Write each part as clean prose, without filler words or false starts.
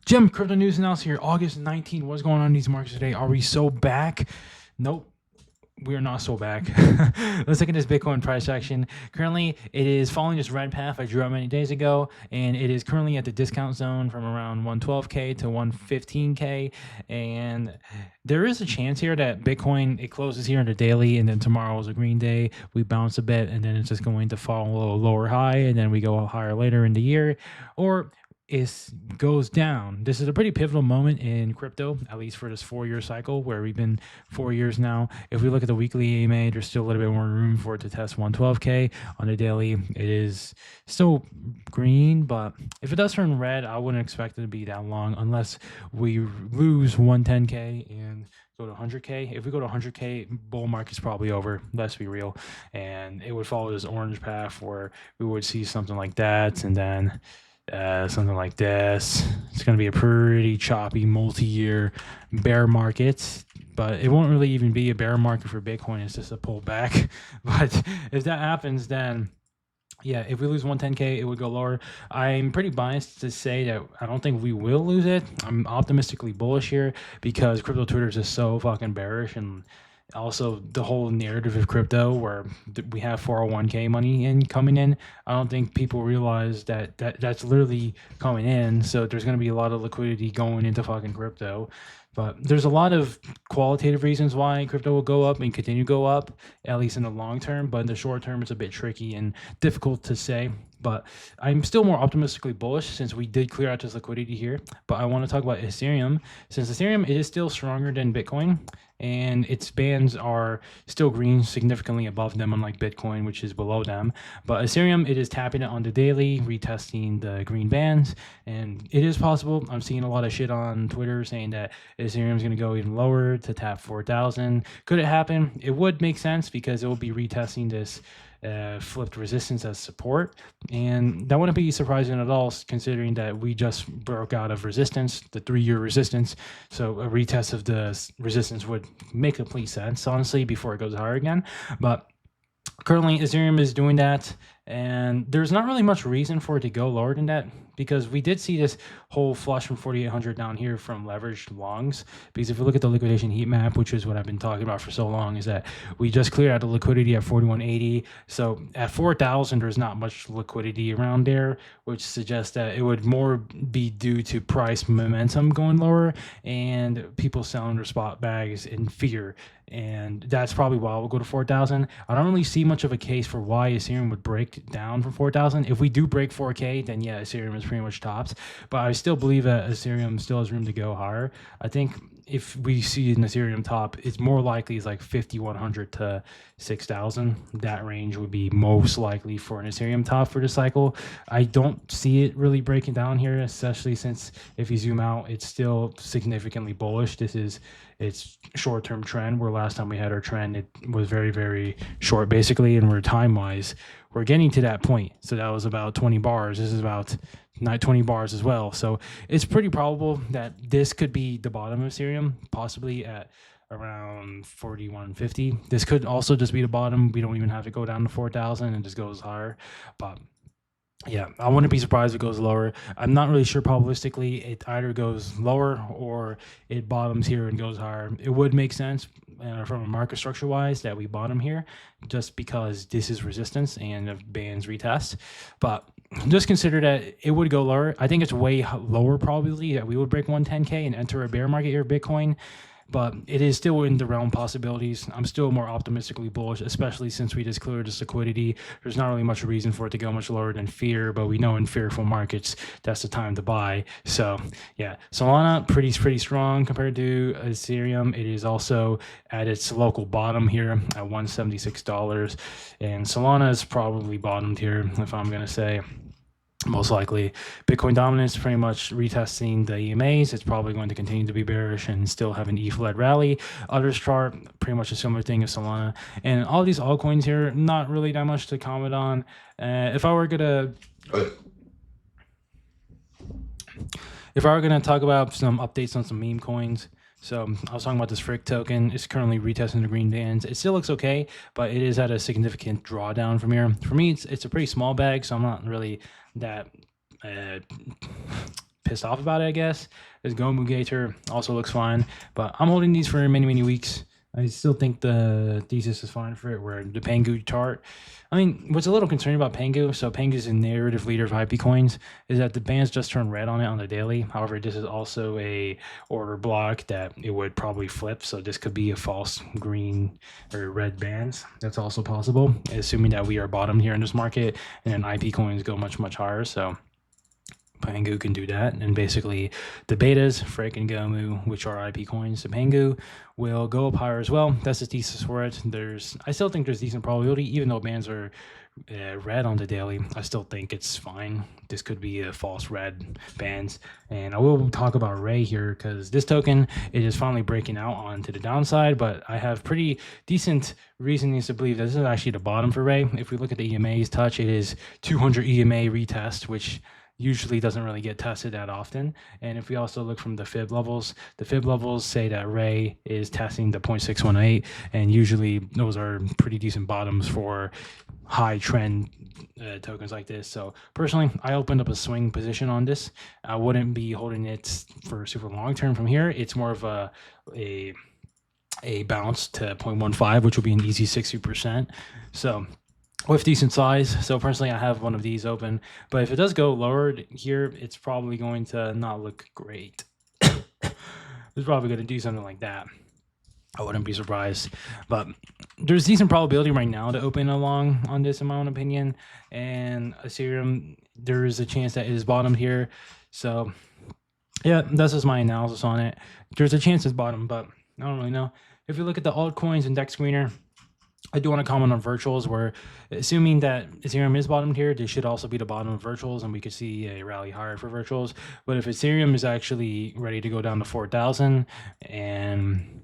Jim, crypto news announced here, August 19th. What's going on in these markets today? Are we so back? Nope. We are not so back. Let's look at this Bitcoin price action. Currently, it is following this red path I drew out many days ago, and it is currently at the discount zone from around 112K to 115K. And there is a chance here that Bitcoin, it closes here on the daily, and then tomorrow is a green day. We bounce a bit, and then it's just going to follow a lower high, and then we go higher later in the year. Or it goes down. This is a pretty pivotal moment in crypto, at least for this 4-year cycle where we've been 4 years now. If we look at the weekly EMA, there's still a little bit more room for it to test 112K. On the daily, it is still green, but if it does turn red, I wouldn't expect it to be that long unless we lose 110K and go to 100K. If we go to 100K, bull market's probably over. Let's be real. And it would follow this orange path where we would see something like that, and then something like this. It's going to be a pretty choppy multi-year bear market, but it won't really even be a bear market for Bitcoin. It's just a pullback. But if that happens, then yeah, if we lose 110K, it would go lower. I'm pretty biased to say that I don't think we will lose it. I'm optimistically bullish here because crypto Twitter is just so fucking bearish, and also the whole narrative of crypto where we have 401k money coming in. I don't think people realize that's literally coming in. So there's going to be a lot of liquidity going into fucking crypto. But there's a lot of qualitative reasons why crypto will go up and continue to go up, at least in the long term. But in the short term, it's a bit tricky and difficult to say. But I'm still more optimistically bullish since we did clear out this liquidity here. But I want to talk about Ethereum. Since Ethereum, it is still stronger than Bitcoin, and its bands are still green, significantly above them, unlike Bitcoin, which is below them. But Ethereum, it is tapping it on the daily, retesting the green bands, and it is possible. I'm seeing a lot of shit on Twitter saying that Ethereum is going to go even lower to tap 4,000. Could it happen? It would make sense because it will be retesting this flipped resistance as support, and that wouldn't be surprising at all considering that we just broke out of resistance, the 3-year resistance. So a retest of the resistance would make complete sense, honestly, before it goes higher again. But currently Ethereum is doing that, and there's not really much reason for it to go lower than that because we did see this whole flush from 4,800 down here from leveraged longs. Because if we look at the liquidation heat map, which is what I've been talking about for so long, is that we just cleared out the liquidity at 4,180. So at 4,000, there's not much liquidity around there, which suggests that it would more be due to price momentum going lower and people selling their spot bags in fear. And that's probably why we'll go to 4,000. I don't really see much of a case for why Ethereum would break down from 4,000. If we do break 4K, then yeah, Ethereum is pretty much tops. But I still believe that Ethereum still has room to go higher. I think if we see an Ethereum top, it's more likely it's like 5,100 to 6,000. That range would be most likely for an Ethereum top for the cycle. I don't see it really breaking down here, especially since if you zoom out, it's still significantly bullish. This is its short-term trend, where last time we had our trend, it was very, very short, basically, and we're time-wise, we're getting to that point. So that was about 20 bars. This is about not 20 bars as well. So it's pretty probable that this could be the bottom of Ethereum, possibly at around 4,150. This could also just be the bottom. We don't even have to go down to 4,000 and just goes higher. But yeah, I wouldn't be surprised if it goes lower. I'm not really sure probabilistically. It either goes lower or it bottoms here and goes higher. It would make sense from a market structure wise that we bottom here just because this is resistance and the bands retest. But just consider that it would go lower. I think it's way lower probability that we would break 110K and enter a bear market here Bitcoin. But it is still in the realm possibilities. I'm still more optimistically bullish, especially since we just cleared this liquidity. There's not really much reason for it to go much lower than fear, but we know in fearful markets, that's the time to buy. So yeah, Solana, pretty strong compared to Ethereum. It is also at its local bottom here at $176. And Solana is probably bottomed here, if I'm going to say. Most likely. Bitcoin dominance pretty much retesting the EMAs. It's probably going to continue to be bearish and still have an ETH-led rally. Others chart, pretty much a similar thing as Solana. And all these altcoins here, not really that much to comment on. If I were gonna talk about some updates on some meme coins, so I was talking about this Frick token. It's currently retesting the green bands. It still looks okay, but it is at a significant drawdown from here. For me, it's a pretty small bag, so I'm not really that pissed off about it, I guess. This Gomu Gator also looks fine, but I'm holding these for many weeks. I still think the thesis is fine for it, where the Pengu chart. I mean, what's a little concerning about Pengu, so Pengu is a narrative leader of IP coins, is that the bands just turn red on it on the daily. However, this is also a order block that it would probably flip, so this could be a false green or red bands. That's also possible, assuming that we are bottomed here in this market, and then IP coins go much higher, so Pengu can do that. And basically the betas, Frick and Gomu, which are IP coins, the Pengu will go up higher as well. That's the thesis for it. I still think there's decent probability, even though bands are red on the daily. I still think it's fine. This could be a false red bands. And I will talk about Ray here, because this token, it is finally breaking out onto the downside, but I have pretty decent reasons to believe that this is actually the bottom for Ray. If we look at the EMA's touch, it is 200 EMA retest, which usually doesn't really get tested that often. And if we also look from the fib levels, the fib levels say that Ray is testing the 0.618, and usually those are pretty decent bottoms for high trend tokens like this. So personally, I opened up a swing position on this. I wouldn't be holding it for super long term from here. It's more of a bounce to 0.15, which will be an easy 60%. So with decent size. So personally, I have one of these open, but if it does go lower here, it's probably going to not look great. It's probably going to do something like that. I wouldn't be surprised, but there's decent probability right now to open along on this, in my own opinion. And Ethereum, there is a chance that it is bottomed here. So yeah, that's just my analysis on it. There's a chance it's bottomed, but I don't really know. If you look at the altcoins index screener, I do want to comment on virtuals, where assuming that Ethereum is bottomed here, this should also be the bottom of virtuals, and we could see a rally higher for virtuals. But if Ethereum is actually ready to go down to 4,000, and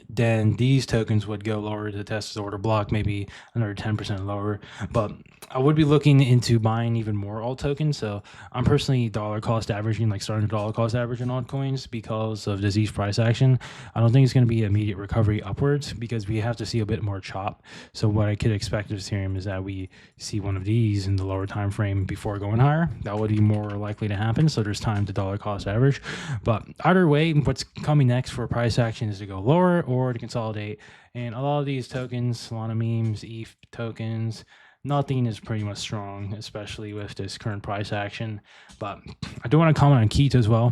then these tokens would go lower to test this order block, maybe another 10% lower. But I would be looking into buying even more alt tokens. So I'm personally dollar cost averaging, like starting to dollar cost average in altcoins because of disease price action. I don't think it's going to be immediate recovery upwards, because we have to see a bit more chop. So what I could expect of Ethereum is that we see one of these in the lower time frame before going higher. That would be more likely to happen. So there's time to dollar cost average. But either way, what's coming next for price action is to go lower or to consolidate. And a lot of these tokens, Solana memes, ETH tokens, nothing is pretty much strong, especially with this current price action. But I do want to comment on Kita as well.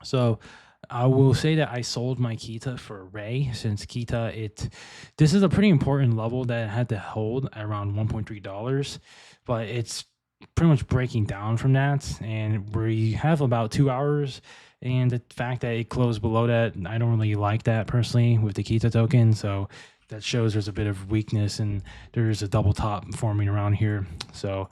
So I will say that I sold my Kita for Ray, since Kita, this is a pretty important level that it had to hold around $1.3, but it's pretty much breaking down from that, and we have about 2 hours. And the fact that it closed below that, I don't really like that personally with the Kita token. So that shows there's a bit of weakness, and there's a double top forming around here. So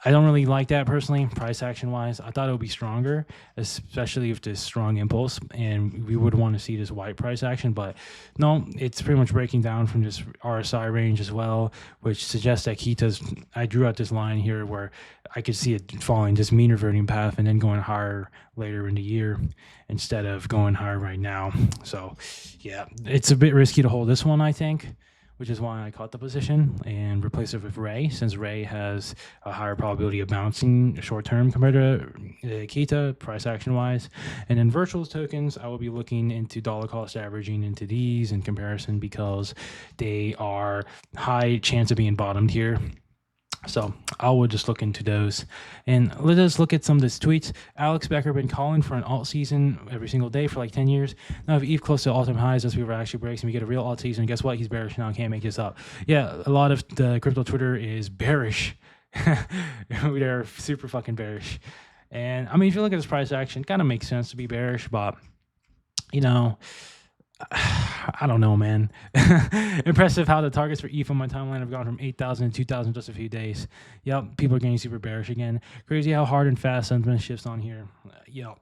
I don't really like that personally, price action wise. I thought it would be stronger, especially with this strong impulse, and we would want to see this white price action, but no, it's pretty much breaking down from this RSI range as well, which suggests that I drew out this line here where I could see it following this mean reverting path and then going higher later in the year instead of going higher right now. So yeah, it's a bit risky to hold this one, I think, which is why I caught the position and replaced it with Ray, since Ray has a higher probability of bouncing short term compared to Kita, price action wise. And in virtuals tokens, I will be looking into dollar cost averaging into these in comparison, because they are high chance of being bottomed here. So I will just look into those. And let us look at some of these tweets. Alex Becker been calling for an alt season every single day for like 10 years. Now if ETH close to all-time highs, as we were actually breaks, and we get a real alt season, guess what? He's bearish now. Can't make this up. Yeah, a lot of the crypto Twitter is bearish. They're super fucking bearish. And I mean, if you look at this price action, it kind of makes sense to be bearish, but you know, I don't know, man. Impressive how the targets for ETH on my timeline have gone from 8,000 to 2,000 in just a few days. Yep, people are getting super bearish again. Crazy how hard and fast sentiment shifts on here. Yep.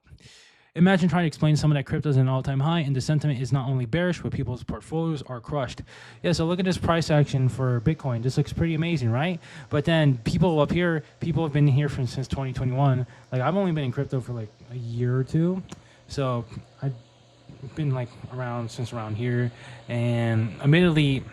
Imagine trying to explain someone that crypto is an all-time high and the sentiment is not only bearish, but people's portfolios are crushed. Yeah, so look at this price action for Bitcoin. This looks pretty amazing, right? But then people up here, people have been here since 2021. Like, I've only been in crypto for like a year or two. So I've been like since around here, and admittedly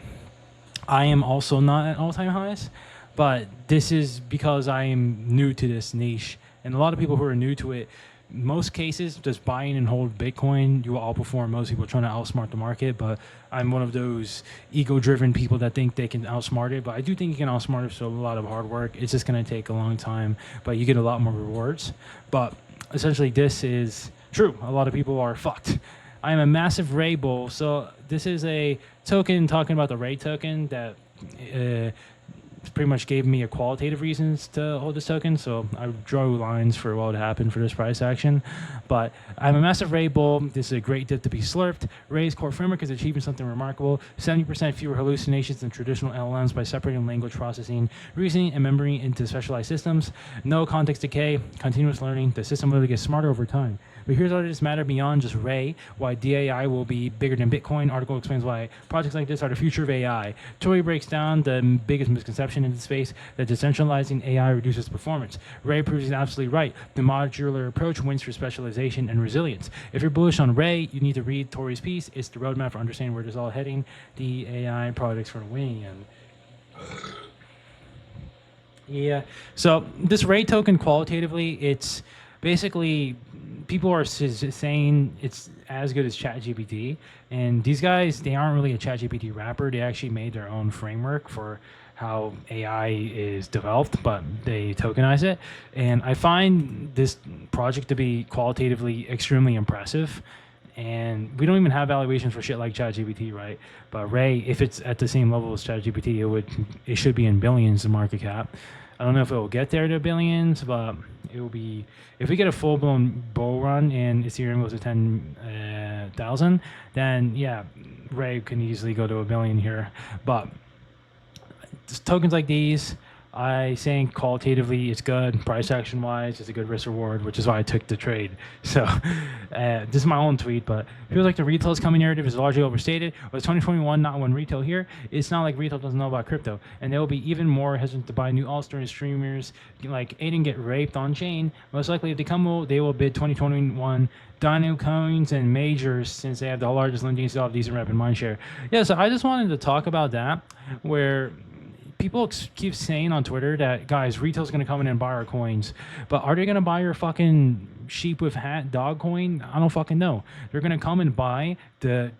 I am also not at all-time highs, but this is because I am new to this niche And a lot of people who are new to it, most cases, just buying and hold Bitcoin, you will outperform most people trying to outsmart the market. But I'm one of those ego-driven people that think they can outsmart it. But I do think you can outsmart it. So a lot of hard work. It's just going to take a long time, but you get a lot more rewards. But essentially, this is true. A lot of people are fucked. I am a massive Ray bull. So this is a token talking about the Ray token that pretty much gave me a qualitative reasons to hold this token. So I drew lines for what would happen for this price action. But I'm a massive Ray bull. This is a great dip to be slurped. Ray's core framework is achieving something remarkable. 70% fewer hallucinations than traditional LLMs by separating language processing, reasoning, and memory into specialized systems. No context decay, continuous learning. The system literally gets smarter over time. But here's why this matter beyond just Ray, why DAI will be bigger than Bitcoin. Article explains why projects like this are the future of AI. Tori breaks down the biggest misconception in the space, that decentralizing AI reduces performance. Ray proves he's absolutely right. The modular approach wins for specialization and resilience. If you're bullish on Ray, you need to read Tori's piece. It's the roadmap for understanding where this is all heading. The AI projects for the wing. And yeah, so this Ray token qualitatively, it's basically people are saying it's as good as ChatGPT, and these guys, they aren't really a ChatGPT wrapper. They actually made their own framework for how AI is developed, but they tokenize it. And I find this project to be qualitatively extremely impressive. And we don't even have valuations for shit like ChatGPT, right? But Ray, if it's at the same level as ChatGPT, it should be in billions of market cap. I don't know if it will get there to billions, but it will be, if we get a full-blown bull run and Ethereum goes to 10,000, then yeah, Ray can easily go to $1 billion here. But tokens like these, I think qualitatively it's good. Price action wise, it's a good risk reward, which is why I took the trade. So this is my own tweet, but it feels like the retail is coming narrative is largely overstated. Was 2021 not when retail here? It's not like retail doesn't know about crypto, and they will be even more hesitant to buy new all-star streamers like Aiden get raped on chain. Most likely, if they come, they will bid 2021 Dino coins and majors, since they have the largest lending, still have decent rapid mindshare. Yeah, so I just wanted to talk about that, where people keep saying on Twitter that, guys, retail's going to come in and buy our coins. But are they going to buy your fucking sheep with hat dog coin? I don't fucking know. They're going to come and buy the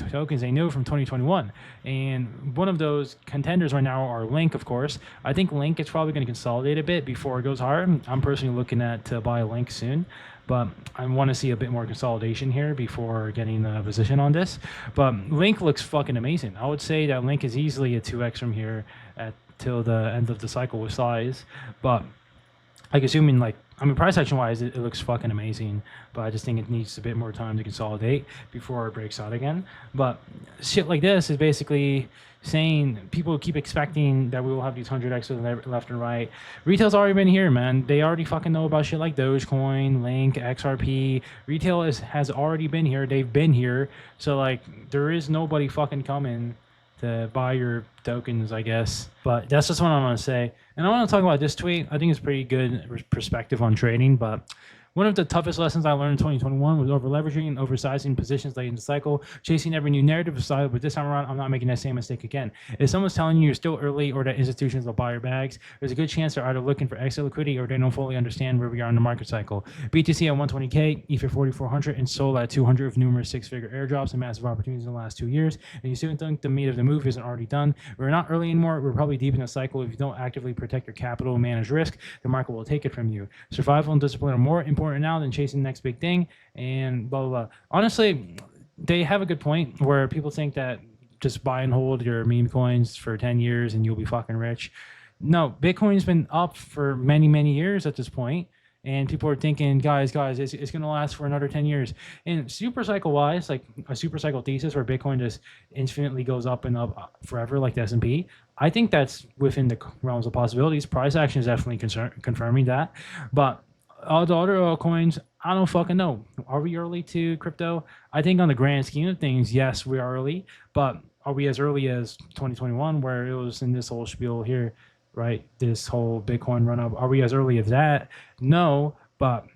tokens they know from 2021. And one of those contenders right now are Link, of course. I think Link is probably going to consolidate a bit before it goes hard. I'm personally looking to buy a Link soon. But I want to see a bit more consolidation here before getting a position on this. But Link looks fucking amazing. I would say that Link is easily a 2x from here till the end of the cycle with size. But like assuming price action wise, it looks fucking amazing. But I just think it needs a bit more time to consolidate before it breaks out again. But shit like this is basically saying people keep expecting that we will have these 100x left and right. Retail's already been here, man. They already fucking know about shit like Dogecoin, Link, XRP. Retail has already been here. They've been here. So there is nobody fucking coming to buy your tokens, I guess. But that's just what I want to say. And I want to talk about this tweet. I think it's pretty good perspective on trading, but one of the toughest lessons I learned in 2021 was over leveraging and oversizing positions late in the cycle, chasing every new narrative aside, but this time around, I'm not making that same mistake again. If someone's telling you you're still early or that institutions will buy your bags, there's a good chance they're either looking for extra liquidity or they don't fully understand where we are in the market cycle. BTC at 120K, Ether 4400, and SOL at 200 with numerous six-figure airdrops and massive opportunities in the last 2 years. And you still think the meat of the move isn't already done. We're not early anymore. We're probably deep in the cycle. If you don't actively protect your capital and manage risk, the market will take it from you. Survival and discipline are more important now than chasing the next big thing, and blah, blah, blah. Honestly, they have a good point where people think that just buy and hold your meme coins for 10 years and you'll be fucking rich. No, Bitcoin's been up for many, many years at this point, and people are thinking, guys, it's going to last for another 10 years. And super cycle wise, like a super cycle thesis where Bitcoin just infinitely goes up and up forever like the S&P, I think that's within the realms of possibilities. Price action is definitely confirming that. But all the other altcoins, I don't fucking know. Are we early to crypto? I think on the grand scheme of things, yes, we are early. But are we as early as 2021 where it was in this whole spiel here, right? This whole Bitcoin run up. Are we as early as that? No, but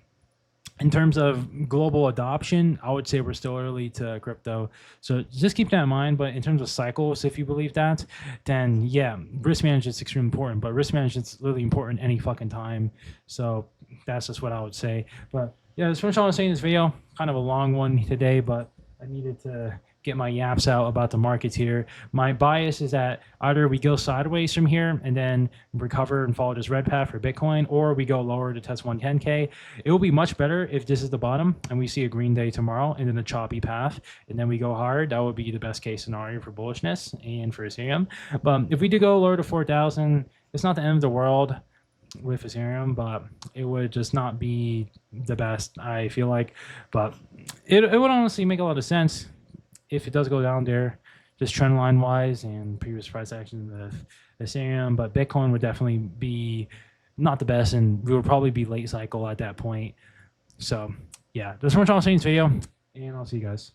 In terms of global adoption, I would say we're still early to crypto. So just keep that in mind. But in terms of cycles, if you believe that, then yeah, risk management is extremely important. But risk management is really important any fucking time. So that's just what I would say. But yeah, that's what I was saying in this video. Kind of a long one today, but I needed to get my yaps out about the markets here. My bias is that either we go sideways from here and then recover and follow this red path for Bitcoin, or we go lower to test 110K. It will be much better if this is the bottom and we see a green day tomorrow and then a choppy path and then we go hard. That would be the best case scenario for bullishness and for Ethereum. But if we do go lower to 4,000, it's not the end of the world with Ethereum, but it would just not be the best, I feel like. But it would honestly make a lot of sense if it does go down there, just trend line wise and previous price action with Ethereum. But Bitcoin would definitely be not the best, and we would probably be late cycle at that point. So yeah, that's what I'm saying in this video, and I'll see you guys.